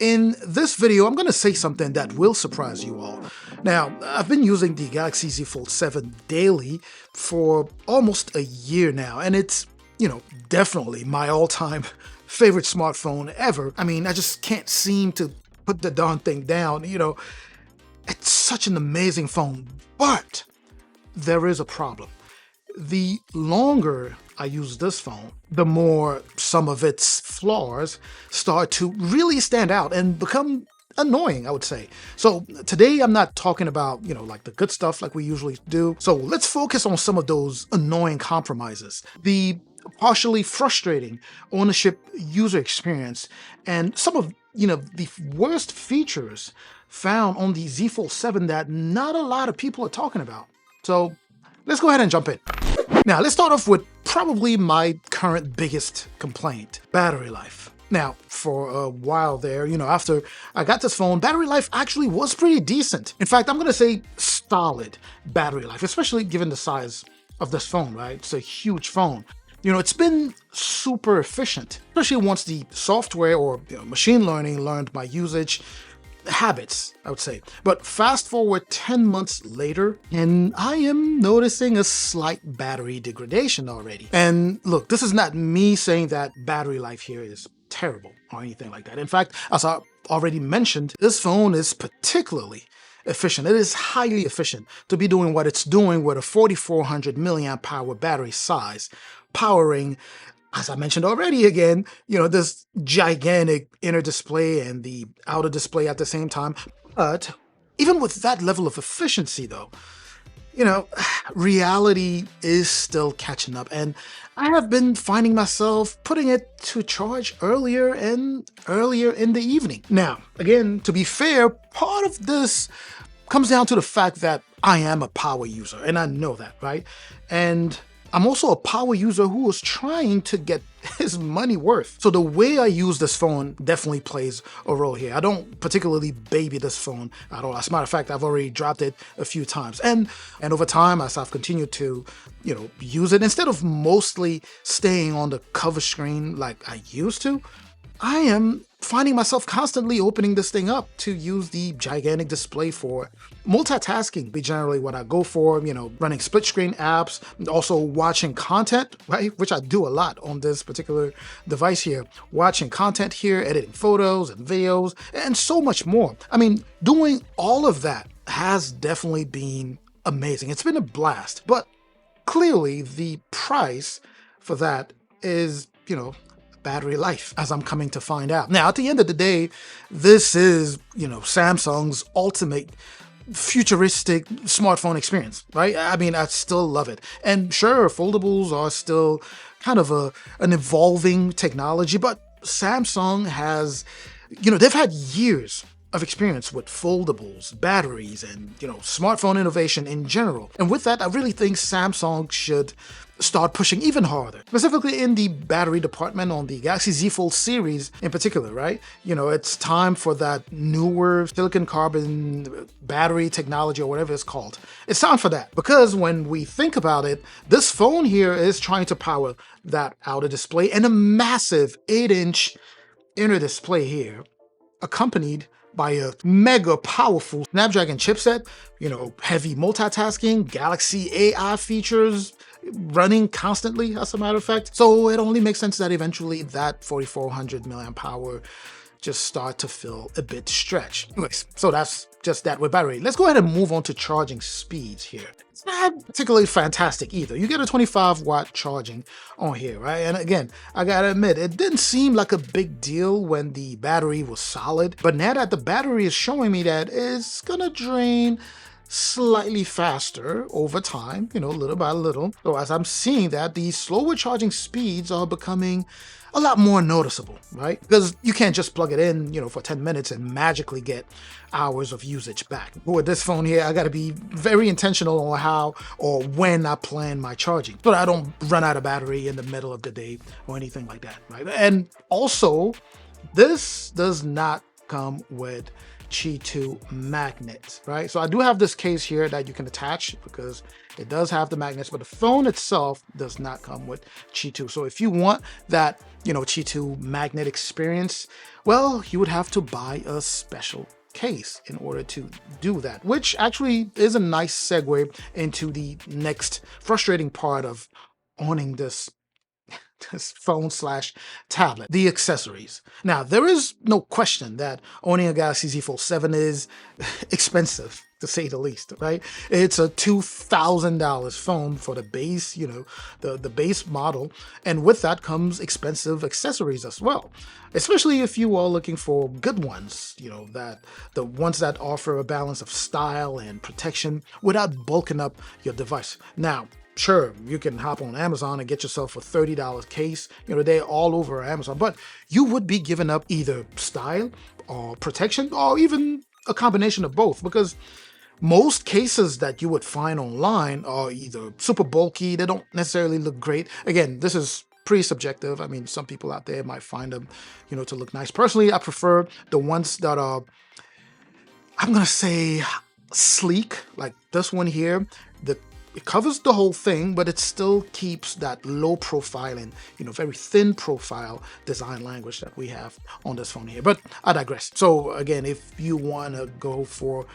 In this video, I'm going to say something that will surprise you all. Now, I've been using the Galaxy Z Fold 7 daily for almost a year now, and it's, definitely my all-time favorite smartphone ever. I mean, I just can't seem to put the darn thing down. It's such an amazing phone, but there is a problem. The longer I use this phone, the more some of its flaws start to really stand out and become annoying, I would say. So today I'm not talking about, like the good stuff like we usually do. So let's focus on some of those annoying compromises. The partially frustrating ownership user experience and some of, the worst features found on the Z Fold 7 that not a lot of people are talking about. So let's go ahead and jump in. Now, let's start off with probably my current biggest complaint, battery life. Now, for a while there, after I got this phone, battery life actually was pretty decent. In fact, I'm going to say solid battery life, especially given the size of this phone, right? It's a huge phone. It's been super efficient, especially once the software or machine learning learned my usage habits, I would say. But fast forward 10 months later, and I am noticing a slight battery degradation already. And look, this is not me saying that battery life here is terrible or anything like that. In fact, as I already mentioned, this phone is particularly efficient. It is highly efficient to be doing what it's doing with a 4400 milliamp hour battery size, powering, as I mentioned already again, this gigantic inner display and the outer display at the same time. But even with that level of efficiency though, reality is still catching up, and I have been finding myself putting it to charge earlier and earlier in the evening. Now, again, to be fair, part of this comes down to the fact that I am a power user, and I know that, right? And I'm also a power user who is trying to get his money worth. So the way I use this phone definitely plays a role here. I don't particularly baby this phone at all. As a matter of fact, I've already dropped it a few times. And over time, as I've continued to, use it, instead of mostly staying on the cover screen like I used to, I am finding myself constantly opening this thing up to use the gigantic display for multitasking. Be generally what I go for, running split screen apps, also watching content, right? Which I do a lot on this particular device here. Watching content here, editing photos and videos, and so much more. I mean, doing all of that has definitely been amazing. It's been a blast, but clearly the price for that is, battery life, as I'm coming to find out. Now, at the end of the day, this is, Samsung's ultimate futuristic smartphone experience, right? I mean, I still love it. And sure, foldables are still kind of an evolving technology, but Samsung has, they've had years of experience with foldables, batteries, and, smartphone innovation in general. And with that, I really think Samsung should start pushing even harder, specifically in the battery department on the Galaxy Z Fold series in particular, right? It's time for that newer silicon carbon battery technology or whatever it's called. It's time for that, because when we think about it, this phone here is trying to power that outer display and a massive 8-inch inner display here, accompanied by a mega powerful Snapdragon chipset, heavy multitasking, Galaxy AI features running constantly, as a matter of fact. So it only makes sense that eventually that 4400 milliamp hour just start to feel a bit stretched. Anyways, so that's just that with battery. Let's go ahead and move on to charging speeds here. It's not particularly fantastic either. You get a 25-watt charging on here, right? And again, I gotta admit, it didn't seem like a big deal when the battery was solid, but now that the battery is showing me that it's gonna drain slightly faster over time, little by little. So as I'm seeing that, the slower charging speeds are becoming a lot more noticeable, right? Because you can't just plug it in, for 10 minutes and magically get hours of usage back. But with this phone here, I got to be very intentional on how or when I plan my charging, so that I don't run out of battery in the middle of the day or anything like that, right? And also, this does not come with Qi 2 magnet, right? So I do have this case here that you can attach because it does have the magnets, but the phone itself does not come with Qi 2. So if you want that, Qi 2 magnet experience, well, you would have to buy a special case in order to do that, which actually is a nice segue into the next frustrating part of owning this phone slash tablet, the accessories. Now, there is no question that owning a Galaxy Z Fold 7 is expensive, to say the least, right? It's a $2,000 phone for the base, the base model. And with that comes expensive accessories as well, especially if you are looking for good ones, that the ones that offer a balance of style and protection without bulking up your device. Now, sure, you can hop on Amazon and get yourself a $30 case. They're all over Amazon, but you would be giving up either style or protection or even a combination of both, because most cases that you would find online are either super bulky, they don't necessarily look great. Again, this is pretty subjective. I mean, some people out there might find them, to look nice. Personally, I prefer the ones that are, I'm going to say, sleek, like this one here. It covers the whole thing, but it still keeps that low profile and, very thin profile design language that we have on this phone here. But I digress. So again, if you want to go for,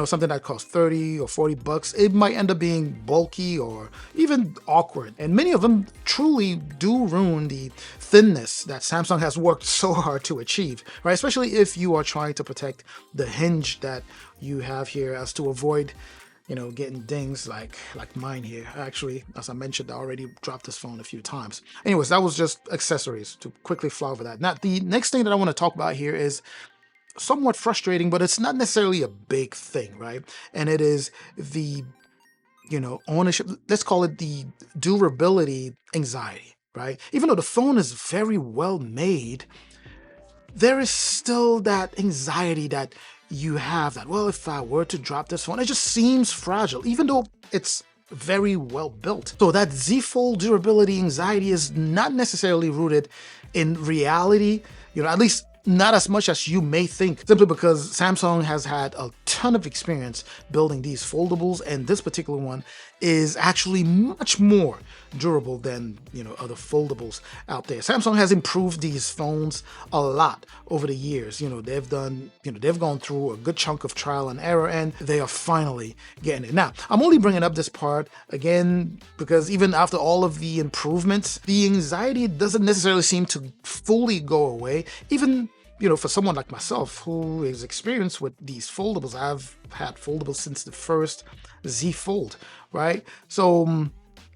something that costs 30 or 40 bucks, it might end up being bulky or even awkward. And many of them truly do ruin the thinness that Samsung has worked so hard to achieve, right? Especially if you are trying to protect the hinge that you have here as to avoid getting dings like mine here. Actually, as I mentioned, I already dropped this phone a few times. Anyways, that was just accessories to quickly fly over that. Now, the next thing that I want to talk about here is somewhat frustrating, but it's not necessarily a big thing, right? And it is the, ownership, let's call it the durability anxiety, right? Even though the phone is very well made, there is still that anxiety that you have that, well, if I were to drop this phone, it just seems fragile, even though it's very well built. So that Z Fold durability anxiety is not necessarily rooted in reality, at least not as much as you may think, simply because Samsung has had a ton of experience building these foldables, and this particular one is actually much more durable than other foldables out there. Samsung has improved these phones a lot over the years. They've gone through a good chunk of trial and error, and they are finally getting it. Now, I'm only bringing up this part again because even after all of the improvements, the anxiety doesn't necessarily seem to fully go away. Even for someone like myself who is experienced with these foldables, I've had foldables since the first Z Fold, right? So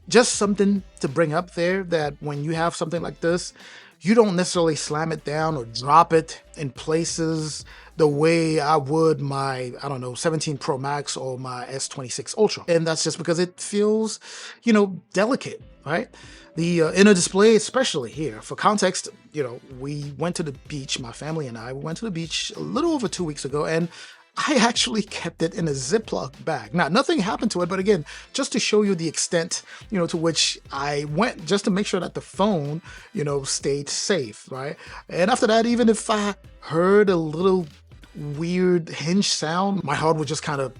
just something to bring up there, that when you have something like this, you don't necessarily slam it down or drop it in places the way I would my, 17 Pro Max or my S26 Ultra. And that's just because it feels, delicate, right? The inner display, especially here. For context, we went to the beach, my family and I, we went to the beach a little over 2 weeks ago, and I actually kept it in a Ziploc bag. Now, nothing happened to it, but again, just to show you the extent, to which I went, just to make sure that the phone, stayed safe, right? And after that, even if I heard a little weird hinge sound, my heart would just kind of,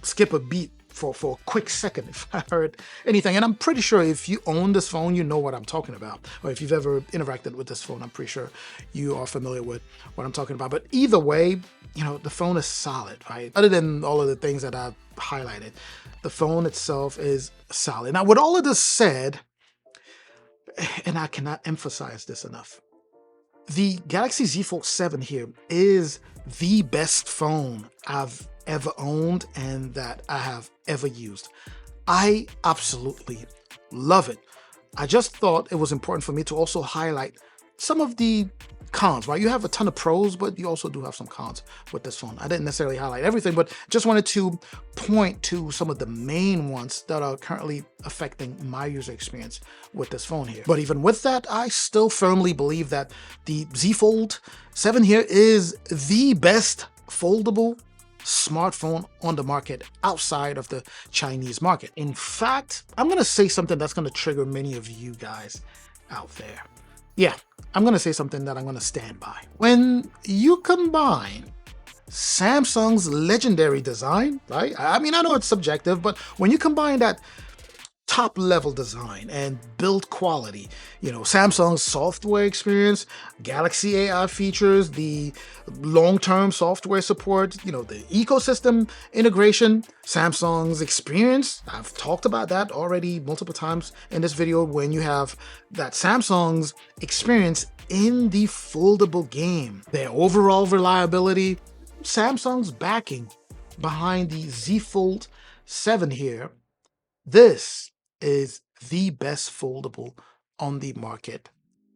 skip a beat for a quick second if I heard anything. And I'm pretty sure if you own this phone, you know what I'm talking about. Or if you've ever interacted with this phone, I'm pretty sure you are familiar with what I'm talking about. But either way, the phone is solid, right? Other than all of the things that I've highlighted, the phone itself is solid. Now, with all of this said, and I cannot emphasize this enough, the Galaxy Z Fold 7 here is the best phone I've ever owned and that I have ever used. I absolutely love it. I just thought it was important for me to also highlight some of the cons, right? You have a ton of pros, but you also do have some cons with this phone. I didn't necessarily highlight everything, but just wanted to point to some of the main ones that are currently affecting my user experience with this phone here. But even with that, I still firmly believe that the Z Fold 7 here is the best foldable smartphone on the market outside of the Chinese market. In fact, I'm going to say something that's going to trigger many of you guys out there. Yeah, I'm going to say something that I'm going to stand by. When you combine Samsung's legendary design, right? I mean, I know it's subjective, but when you combine that top level design and build quality, Samsung's software experience, Galaxy AI features, the long-term software support, the ecosystem integration, Samsung's experience, I've talked about that already multiple times in this video, when you have that Samsung's experience in the foldable game, their overall reliability, Samsung's backing behind the Z Fold 7 here. This is the best foldable on the market,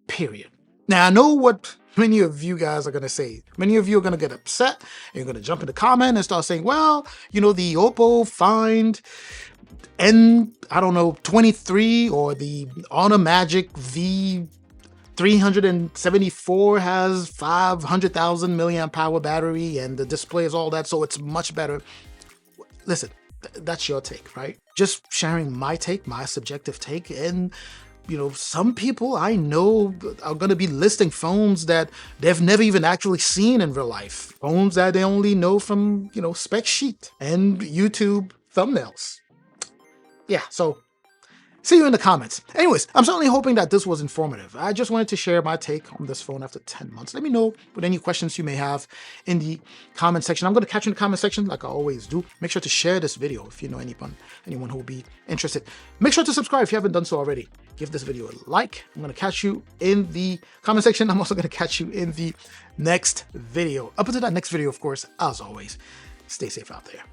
period. Now, I know what many of you guys are going to say. Many of you are going to get upset, and you're going to jump in the comment and start saying, well, the Oppo Find N23 or the Honor Magic V374 has 500,000 milliamp hour battery and the display is all that, so it's much better. Listen, that's your take, right? Just sharing my take, my subjective take. And, some people I know are going to be listing phones that they've never even actually seen in real life. Phones that they only know from, spec sheet and YouTube thumbnails. Yeah, so see you in the comments. Anyways, I'm certainly hoping that this was informative. I just wanted to share my take on this phone after 10 months. Let me know what any questions you may have in the comment section. I'm going to catch you in the comment section like I always do. Make sure to share this video if you know anyone who will be interested. Make sure to subscribe if you haven't done so already. Give this video a like. I'm going to catch you in the comment section. I'm also going to catch you in the next video. Up until that next video, of course, as always, stay safe out there.